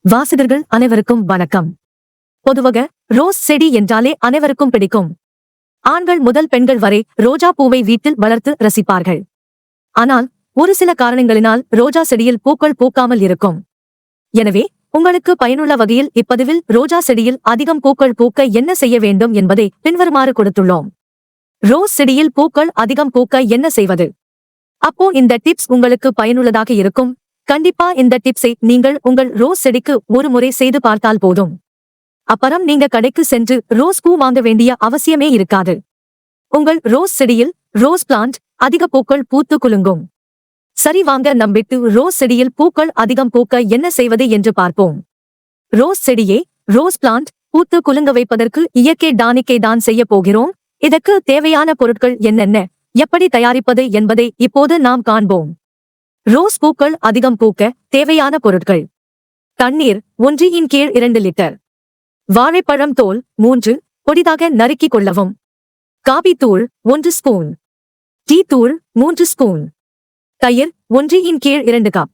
வாசகர்கள் அனைவருக்கும் வணக்கம். பொதுவாக ரோஸ் செடி என்றாலே அனைவருக்கும் பிடிக்கும். ஆண்கள் முதல் பெண்கள் வரை ரோஜா பூவை வீட்டில் வளர்த்து ரசிப்பார்கள். ஆனால் ஒரு சில காரணங்களினால் ரோஜா செடியில் பூக்கள் பூக்காமல் இருக்கும். எனவே உங்களுக்கு பயனுள்ள வகையில் இப்பதிவில் ரோஜா செடியில் அதிகம் பூக்கள் பூக்க என்ன செய்ய வேண்டும் என்பதை பின்வருமாறு கொடுத்துள்ளோம். ரோஸ் செடியில் பூக்கள் அதிகம் பூக்க என்ன செய்வது? அப்போ இந்த டிப்ஸ் உங்களுக்கு பயனுள்ளதாக இருக்கும். கண்டிப்பா இந்த டிப்ஸை நீங்கள் உங்கள் ரோஸ் செடிக்கு ஒரு முறை செய்து பார்த்தால் போதும். அப்புறம் நீங்க கடைக்கு சென்று ரோஸ் பூ வாங்க வேண்டிய அவசியமே இருக்காது. உங்கள் ரோஸ் செடியில் ரோஸ் பிளான்ட் அதிக பூக்கள் பூத்து குலுங்கும். சரி, வாங்க நம் வீட்டு ரோஸ் செடியில் பூக்கள் அதிகம் பூக்க என்ன செய்வது என்று பார்ப்போம். ரோஸ் செடியை ரோஸ் பிளான்ட் பூத்து குலுங்க வைப்பதற்கு இயற்கை டானிக்கை தான் செய்ய போகிறோம். இதற்கு தேவையான பொருட்கள் என்னென்ன, எப்படி தயாரிப்பது என்பதை இப்போது நாம் காண்போம். ரோஸ் பூக்கள் அதிகம் பூக்க தேவையான பொருட்கள்: தண்ணீர் 1/2 லிட்டர், வாழைப்பழம் தோல் 3 பொடிதாக நறுக்கிக் கொள்ளவும், காபி தூள் 1 ஸ்பூன், டீ தூள் 3 ஸ்பூன், தயிர் 1/2 கப்.